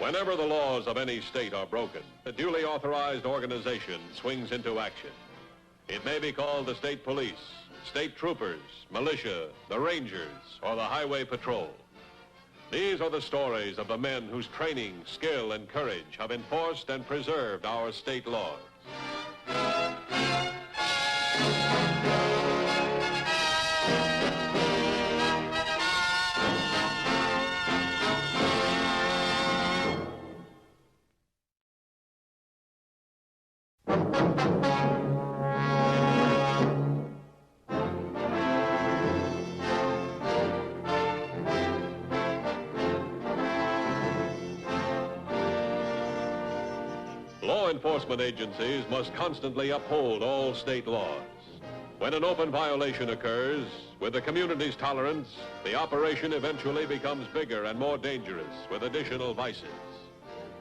Whenever the laws of any state are broken, a duly authorized organization swings into action. It may be called the state police, state troopers, militia, the rangers, or the highway patrol. These are the stories of the men whose training, skill, and courage have enforced and preserved our state laws. Law enforcement agencies must constantly uphold all state laws. When an open violation occurs, with the community's tolerance, the operation eventually becomes bigger and more dangerous with additional vices.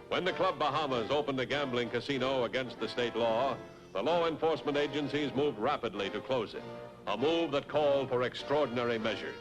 When the Club Bahamas opened a gambling casino against the state law, the law enforcement agencies moved rapidly to close it, a move that called for extraordinary measures.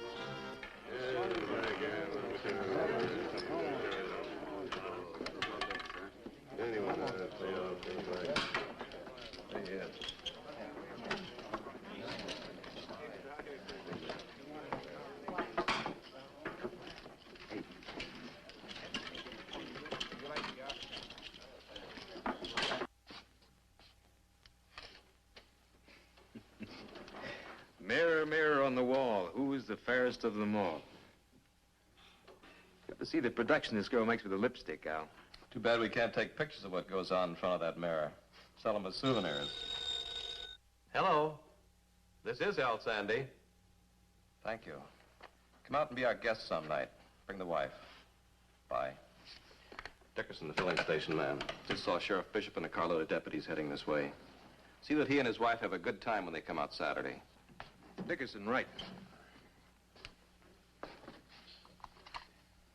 Mirror, mirror on the wall, who is the fairest of them all? Got to see the production this girl makes with the lipstick, Al. Too bad we can't take pictures of what goes on in front of that mirror. Sell them as souvenirs. Hello. This is Al Sandy. Thank you. Come out and be our guest some night. Bring the wife. Bye. Dickerson, the filling station man. Just saw Sheriff Bishop and a carload of deputies heading this way. See that he and his wife have a good time when they come out Saturday. Dickerson, right.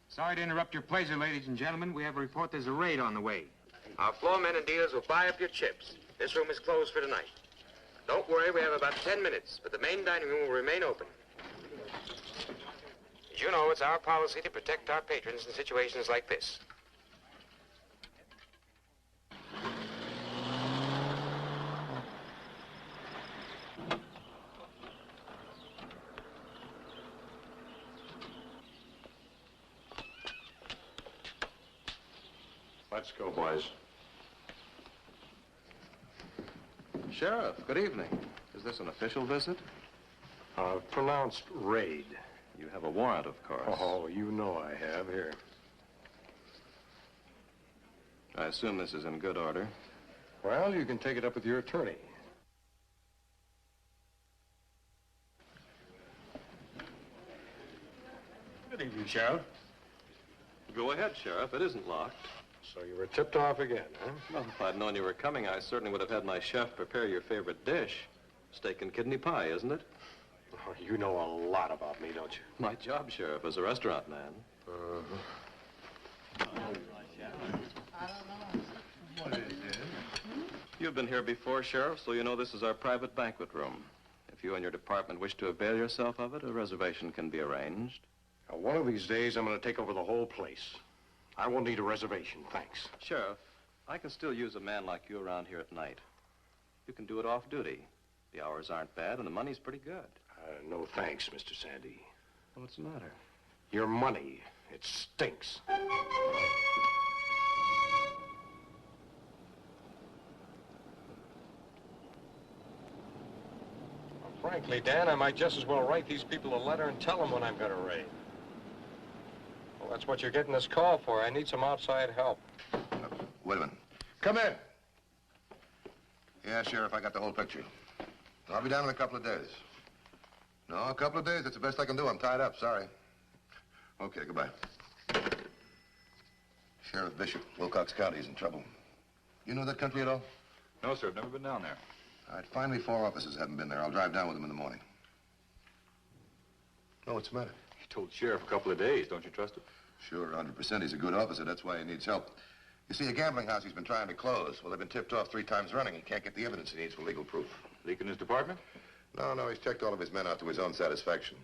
Sorry to interrupt your pleasure, ladies and gentlemen. We have a report there's a raid on the way. Our floormen and dealers will buy up your chips. This room is closed for tonight. Don't worry, we have about 10 minutes, but the main dining room will remain open. As you know, it's our policy to protect our patrons in situations like this. Let's go, boys. Sheriff, good evening. Is this an official visit? Pronounced raid. You have a warrant, of course. Oh, you know I have. Here. I assume this is in good order. Well, you can take it up with your attorney. Good evening, Sheriff. Go ahead, Sheriff. It isn't locked. So you were tipped off again, huh? Well, if I'd known you were coming, I certainly would have had my chef prepare your favorite dish. Steak and kidney pie, isn't it? Oh, you know a lot about me, don't you? My job, Sheriff, as a restaurant man. You've been here before, Sheriff, so you know this is our private banquet room. If you and your department wish to avail yourself of it, a reservation can be arranged. Now, one of these days, I'm going to take over the whole place. I won't need a reservation, thanks. Sheriff, I can still use a man like you around here at night. You can do it off duty. The hours aren't bad, and the money's pretty good. No thanks, Mr. Sandy. What's the matter? Your money, it stinks. Frankly, Dan, I might just as well write these people a letter and tell them when I'm going to raid. Well, that's what you're getting this call for. I need some outside help. Wait a minute. Come in. Yeah, Sheriff, I got the whole picture. I'll be down in a couple of days. No, a couple of days. That's the best I can do. I'm tied up. Sorry. Okay, goodbye. Sheriff Bishop, Wilcox County is in trouble. You know that country at all? No, sir. I've never been down there. All right, finally 4 officers haven't been there. I'll drive down with them in the morning. Oh, what's the matter? He told Sheriff a couple of days. Don't you trust him? Sure, 100%. He's a good officer. That's why he needs help. You see, a gambling house he's been trying to close. Well, they've been tipped off 3 times running. He can't get the evidence he needs for legal proof. Leak in his department? No, he's checked all of his men out to his own satisfaction.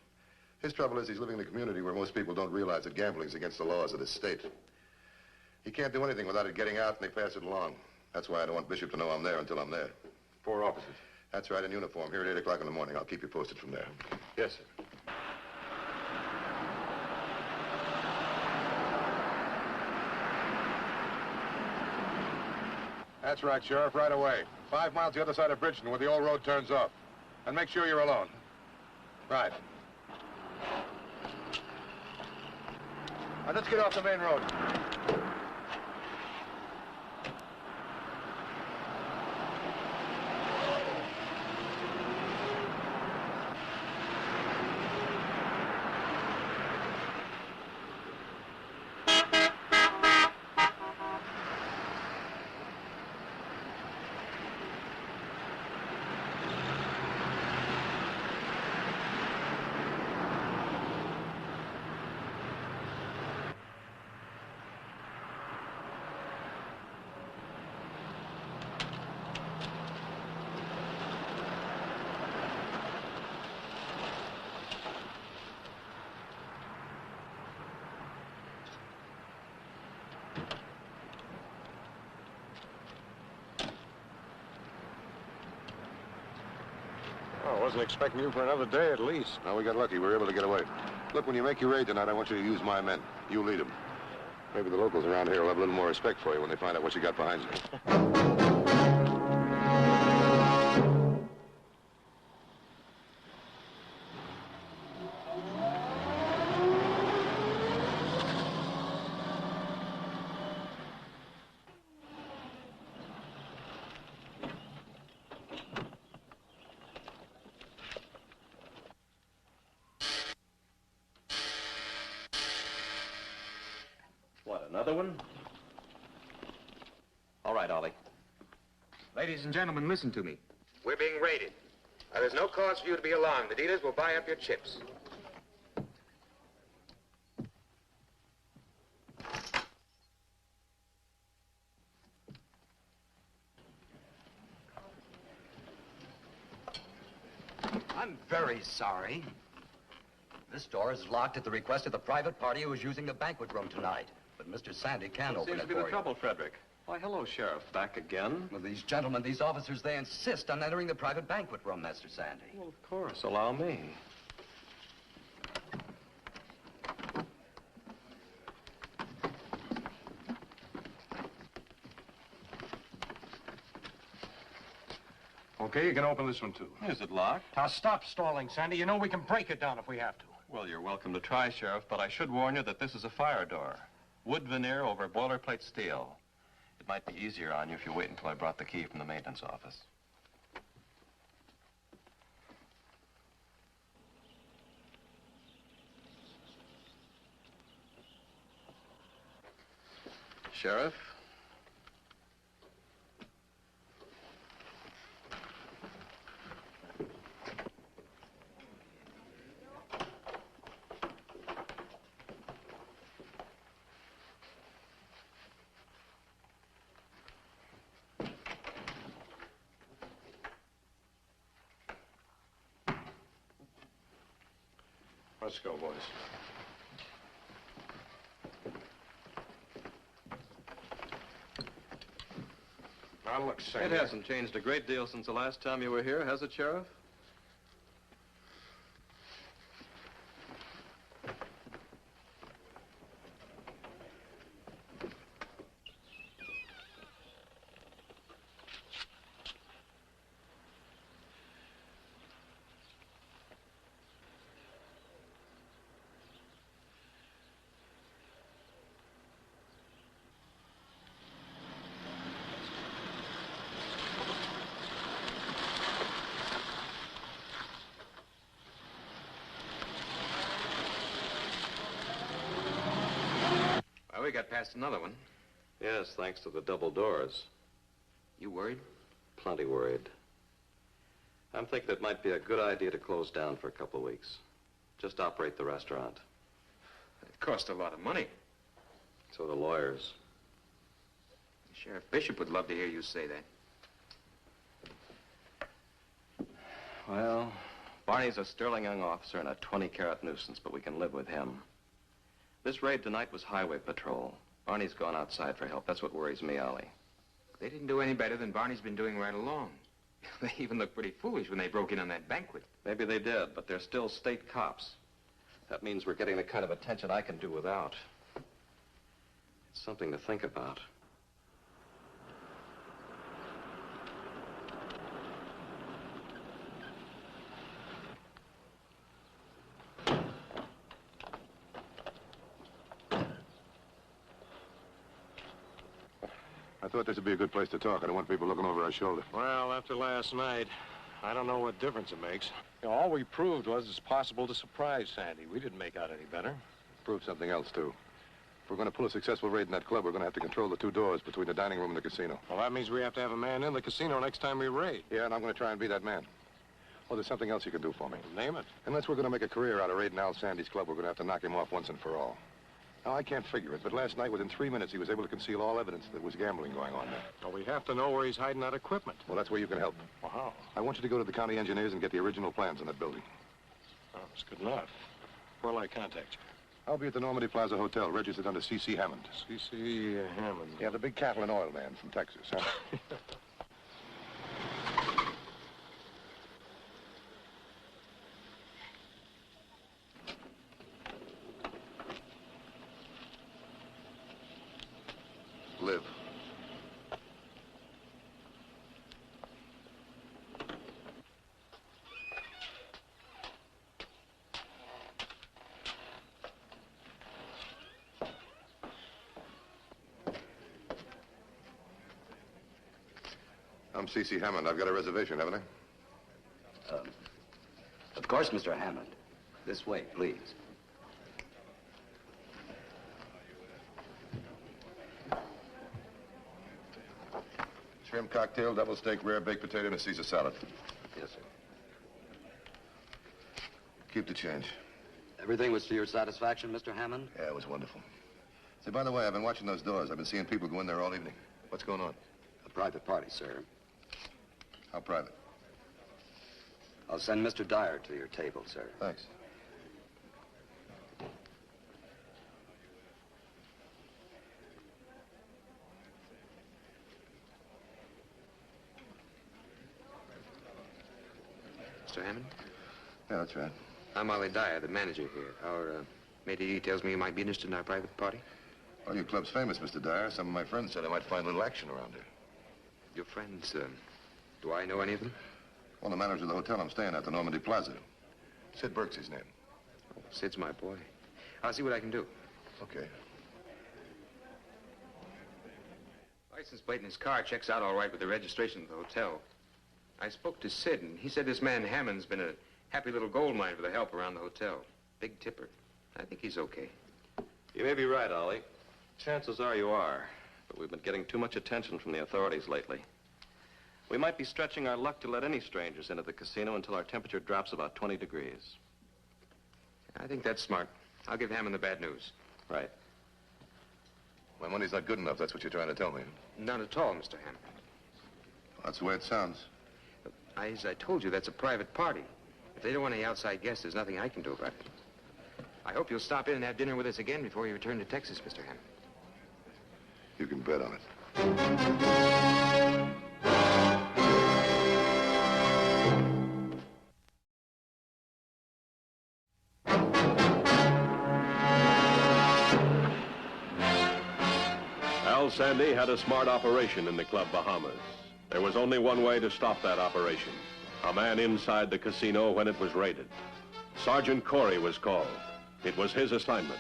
His trouble is he's living in a community where most people don't realize that gambling's against the laws of this state. He can't do anything without it getting out and they pass it along. That's why I don't want Bishop to know I'm there until I'm there. 4 officers. That's right, in uniform, here at 8 o'clock in the morning. I'll keep you posted from there. Yes, sir. That's right, Sheriff, right away. 5 miles the other side of Bridgeton where the old road turns off. And make sure you're alone. Right. Now, let's get off the main road. I wasn't expecting you for another day at least. No, we got lucky. We were able to get away. Look, when you make your raid tonight, I want you to use my men. You lead them. Maybe the locals around here will have a little more respect for you when they find out what you got behind you. What, another one? All right, Ollie. Ladies and gentlemen, listen to me. We're being raided. There's no cause for you to be alarmed. The dealers will buy up your chips. I'm very sorry. This door is locked at the request of the private party who is using the banquet room tonight. But Mr. Sandy can open Seems it to be for the you. trouble, Frederick. Why, hello, Sheriff. Back again? Well, these gentlemen, these officers, they insist on entering the private banquet room, Mr. Sandy. Well, of course. Allow me. Okay, you can open this one, too. Is it locked? Now, stop stalling, Sandy. You know we can break it down if we have to. Well, you're welcome to try, Sheriff, but I should warn you that this is a fire door. Wood veneer over boilerplate steel. It might be easier on you if you wait until I brought the key from the maintenance office. Sheriff? Let's go, boys. Now, look, Sandy. It hasn't changed a great deal since the last time you were here, has it, Sheriff? Well, we got past another one. Yes, thanks to the double doors. You worried? Plenty worried. I'm thinking it might be a good idea to close down for a couple of weeks. Just operate the restaurant. It cost a lot of money. So the lawyers. Sheriff Bishop would love to hear you say that. Well, Barney's a sterling young officer and a 20-carat nuisance, but we can live with him. This raid tonight was highway patrol. Barney's gone outside for help. That's what worries me, Ollie. They didn't do any better than Barney's been doing right along. They even looked pretty foolish when they broke in on that banquet. Maybe they did, but they're still state cops. That means we're getting the kind of attention I can do without. It's something to think about. I thought this would be a good place to talk. I don't want people looking over our shoulder. Well, after last night, I don't know what difference it makes. You know, all we proved was it's possible to surprise Sandy. We didn't make out any better. Prove something else, too. If we're going to pull a successful raid in that club, we're going to have to control the 2 doors between the dining room and the casino. Well, that means we have to have a man in the casino next time we raid. Yeah, and I'm going to try and be that man. Oh, there's something else you can do for me. Name it. Unless we're going to make a career out of raiding Al Sandy's club, we're going to have to knock him off once and for all. Now, I can't figure it, but last night, within 3 minutes, he was able to conceal all evidence that there was gambling going on there. Well, we have to know where he's hiding that equipment. Well, that's where you can help. Well, how? I want you to go to the county engineers and get the original plans on that building. Oh, that's good enough. Where'll I contact you? I'll be at the Normandy Plaza Hotel, registered under C.C. Hammond. C.C. Hammond. Yeah, the big cattle and oil man from Texas, huh? Live. I'm C.C. Hammond. I've got a reservation, haven't I? Of course, Mr. Hammond. This way, please. Shrimp cocktail, double steak, rare baked potato, and a Caesar salad. Yes, sir. Keep the change. Everything was to your satisfaction, Mr. Hammond? Yeah, it was wonderful. Say, by the way, I've been watching those doors. I've been seeing people go in there all evening. What's going on? A private party, sir. How private? I'll send Mr. Dyer to your table, sir. Thanks. Mr. Hammond? Yeah, that's right. I'm Ollie Dyer, the manager here. Our matey tells me you might be interested in our private party. Well, your club's famous, Mr. Dyer. Some of my friends said I might find a little action around here. Your friends, do I know any of them? Well, the manager of the hotel I'm staying at, the Normandy Plaza. Sid Burke's his name. Oh, Sid's my boy. I'll see what I can do. Okay. License plate in his car checks out all right with the registration of the hotel. I spoke to Sid, and he said this man Hammond's been a happy little gold mine for the help around the hotel. Big tipper. I think he's okay. You may be right, Ollie. Chances are you are. But we've been getting too much attention from the authorities lately. We might be stretching our luck to let any strangers into the casino until our temperature drops about 20 degrees. I think that's smart. I'll give Hammond the bad news. Right. My money's not good enough, that's what you're trying to tell me. Not at all, Mr. Hammond. Well, that's the way it sounds. As I told you, that's a private party. If they don't want any outside guests, there's nothing I can do about it. I hope you'll stop in and have dinner with us again before you return to Texas, Mr. Hammond. You can bet on it. Al Sandy had a smart operation in the Club Bahamas. There was only one way to stop that operation. A man inside the casino when it was raided. Sergeant Corey was called. It was his assignment.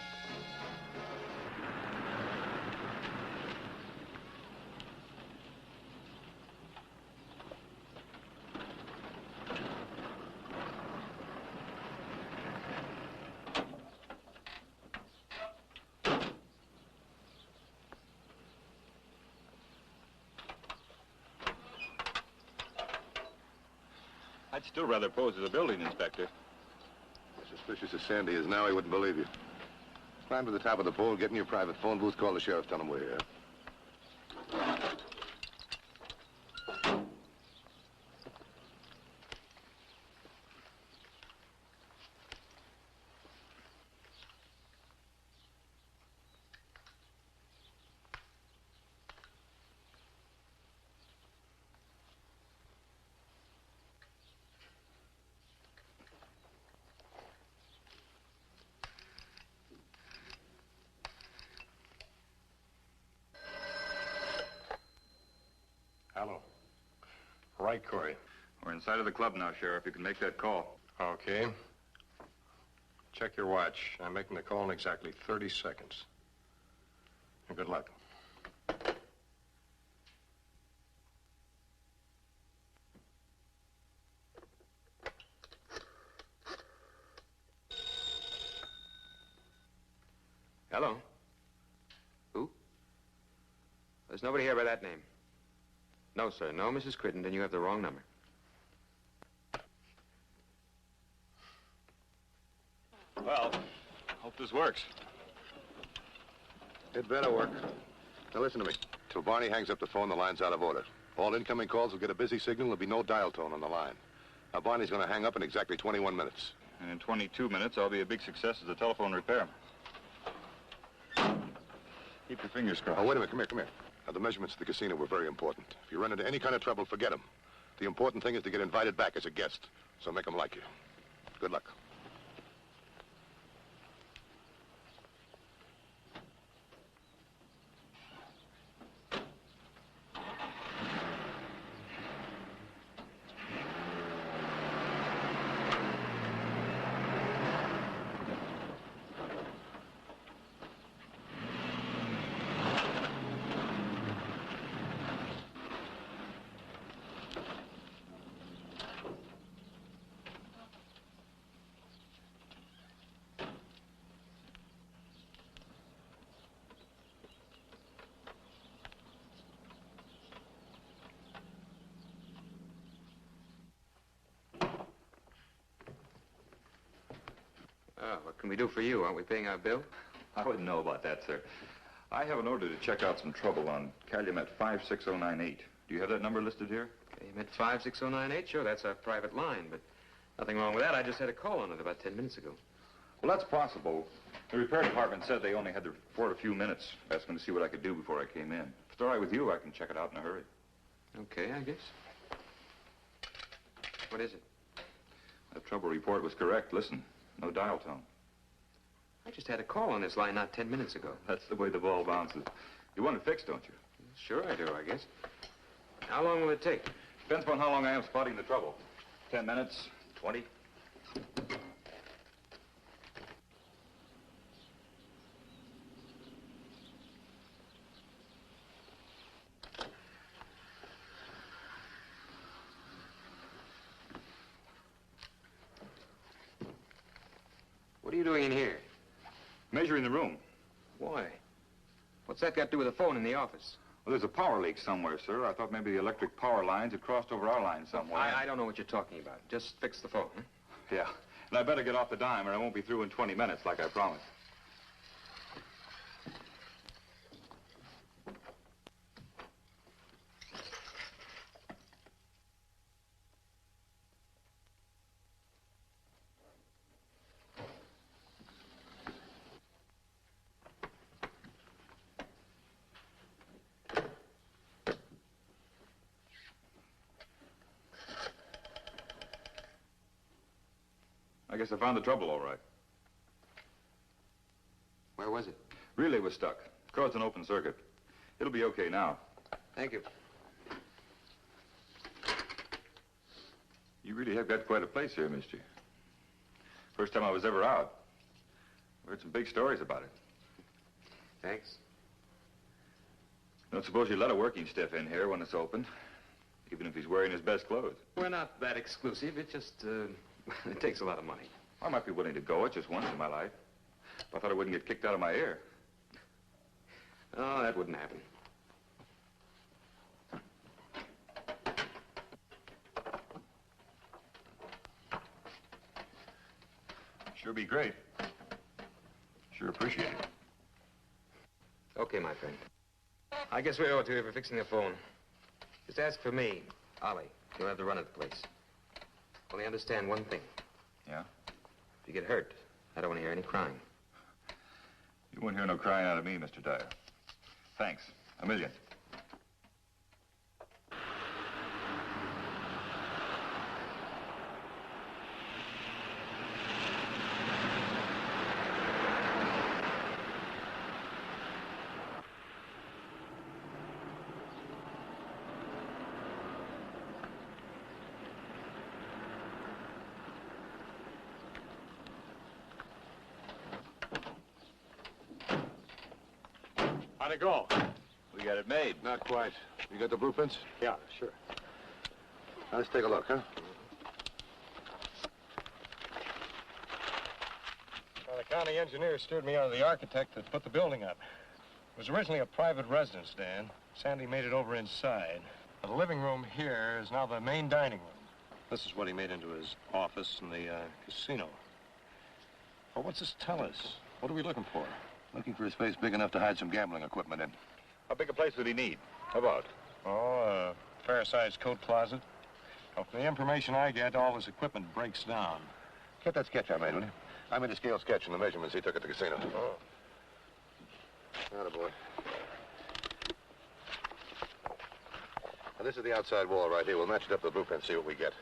I'd still rather pose as a building inspector. As suspicious as Sandy is now, he wouldn't believe you. Climb to the top of the pole, get in your private phone booth, call the sheriff, tell him we're here. right, Corey. We're inside of the club now, Sheriff. You can make that call. Okay. Check your watch. I'm making the call in exactly 30 seconds. And good luck. Hello? Who? There's nobody here by that name. No, sir. No, Mrs. Crittenden. You have the wrong number. Well, hope this works. It better work. Now listen to me. Till Barney hangs up the phone, the line's out of order. All incoming calls will get a busy signal. There'll be no dial tone on the line. Now, Barney's going to hang up in exactly 21 minutes. And in 22 minutes, I'll be a big success as a telephone repairman. Keep your fingers crossed. Oh, wait a minute. Come here, come here. Now, the measurements at the casino were very important. If you run into any kind of trouble, forget them. The important thing is to get invited back as a guest. So make them like you. Good luck. What can we do for you? Aren't we paying our bill? I wouldn't know about that, sir. I have an order to check out some trouble on Calumet 56098. Do you have that number listed here? Calumet 56098? Sure, that's our private line, but nothing wrong with that. I just had a call on it about 10 minutes ago. Well, that's possible. The repair department said they only had the report a few minutes. Asking to see what I could do before I came in. If it's all right with you, I can check it out in a hurry. Okay, I guess. What is it? That trouble report was correct. Listen, no dial tone. I just had a call on this line not 10 minutes ago. That's the way the ball bounces. You want it fixed, don't you? Sure I do, I guess. How long will it take? Depends upon how long I am spotting the trouble. 10 minutes, 20. What are you doing in here? Measuring the room. Why? What's that got to do with the phone in the office? Well, there's a power leak somewhere, sir. I thought maybe the electric power lines had crossed over our line somewhere. I don't know what you're talking about. Just fix the phone, huh? Yeah. And I better get off the dime or I won't be through in 20 minutes like I promised. I guess I found the trouble all right. Where was it? Relay was stuck. Caused an open circuit. It'll be okay now. Thank you. You really have got quite a place here, mister. First time I was ever out. I heard some big stories about it. Thanks. Don't suppose you let a working stiff in here when it's open, even if he's wearing his best clothes. We're not that exclusive. It just, it takes a lot of money. I might be willing to go it just once in my life. If I thought I wouldn't get kicked out of my ear. Oh, that wouldn't happen. Sure be great. Sure appreciate it. Okay, my friend. I guess we owe it to you for fixing the phone. Just ask for me, Ollie. You'll have the run of the place. Only understand one thing. Yeah? If you get hurt, I don't want to hear any crying. You won't hear no crying out of me, Mr. Dyer. Thanks. A million. How'd it go? We got it made. Not quite. You got the blueprints? Yeah, sure. Now, let's take a look, huh? Well, the county engineer steered me on to the architect that put the building up. It was originally a private residence, Dan. Sandy made it over inside. The living room here is now the main dining room. This is what he made into his office in the casino. Well, what's this tell us? What are we looking for? Looking for a space big enough to hide some gambling equipment in. How big a place would he need? How about? Oh, a fair-sized coat closet. Well, from the information I get, all his equipment breaks down. Get that sketch I made, will you? I made a scale sketch and the measurements he took at the casino. Oh. Attaboy. Now, this is the outside wall right here. We'll match it up to the blueprint, see what we get.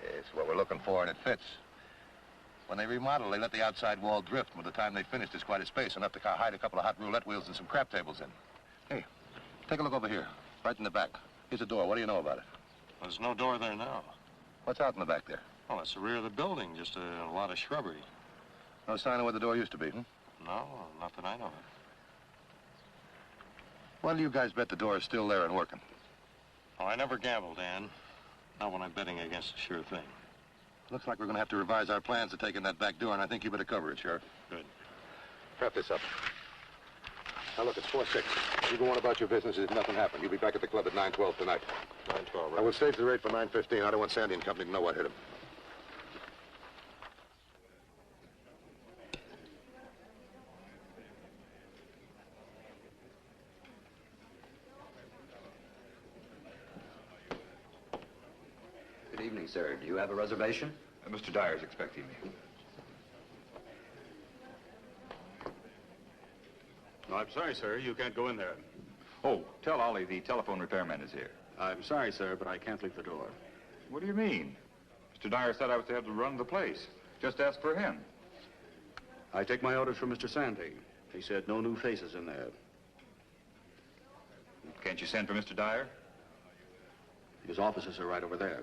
It's what we're looking for, and it fits. When they remodel, they let the outside wall drift. By the time they finish, there's quite a space, enough to hide a couple of hot roulette wheels and some crap tables in. Hey, take a look over here, right in the back. Here's a door. What do you know about it? There's no door there now. What's out in the back there? Oh, that's the rear of the building, just a lot of shrubbery. No sign of where the door used to be, No, not that I know of. Why do you guys bet the door is still there and working? Oh, I never gamble, Dan. Not when I'm betting against a sure thing. Looks like we're going to have to revise our plans to take in that back door, and I think you better cover it, Sheriff. Good. Wrap this up. Now, look, it's 4-6. You go on about your business as if nothing happened. You'll be back at the club at 9:12 tonight. 9:12, right? I will stage the rate for 9:15. I don't want Sandy and company to know what hit him. Good evening, sir. Do you have a reservation? Mr. Dyer's expecting me. No, I'm sorry, sir. You can't go in there. Oh, tell Ollie the telephone repairman is here. I'm sorry, sir, but I can't leave the door. What do you mean? Mr. Dyer said I was to have to run the place. Just ask for him. I take my orders from Mr. Sandy. He said no new faces in there. Can't you send for Mr. Dyer? His offices are right over there.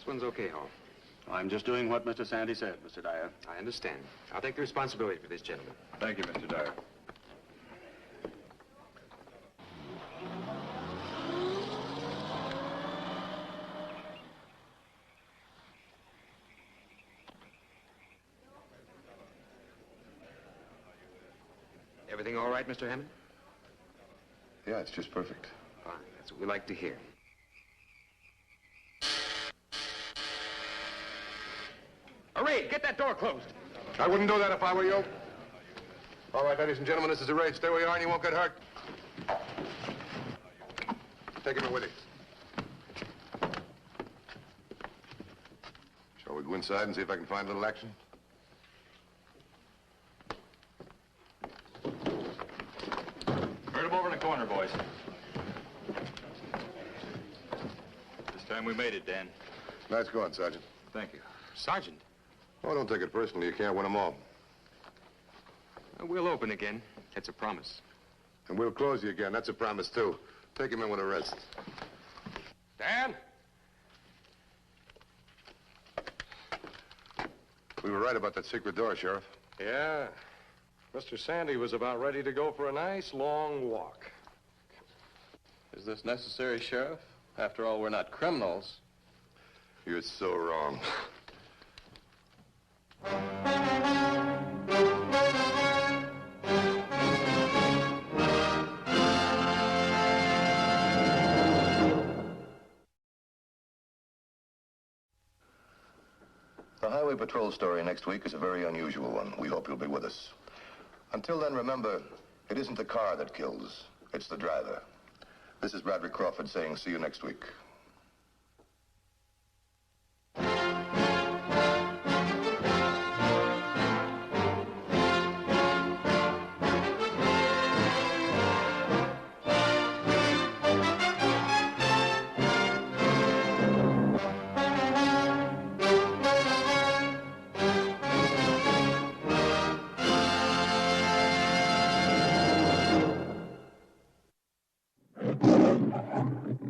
This one's okay, Hall. I'm just doing what Mr. Sandy said, Mr. Dyer. I understand. I'll take the responsibility for this, gentlemen. Thank you, Mr. Dyer. Everything all right, Mr. Hammond? Yeah, it's just perfect. Fine. That's what we like to hear. Hooray! Get that door closed. I wouldn't do that if I were you. All right, ladies and gentlemen, this is the raid. Stay where you are and you won't get hurt. Take him with you. Shall we go inside and see if I can find a little action? Herd him over in the corner, boys. This time we made it, Dan. Nice going, Sergeant. Thank you. Sergeant, Oh, don't take it personally. You can't win them all. we'll open again. That's a promise. And we'll close you again. That's a promise, too. Take him in with a rest. Dan? We were right about that secret door, Sheriff. Yeah. Mr. Sandy was about ready to go for a nice long walk. Is this necessary, Sheriff? After all, we're not criminals. You're so wrong. The Highway Patrol story next week is a very unusual one. We hope you'll be with us. Until then, remember, it isn't the car that kills, it's the driver. This is Bradley Crawford saying see you next week. Come on.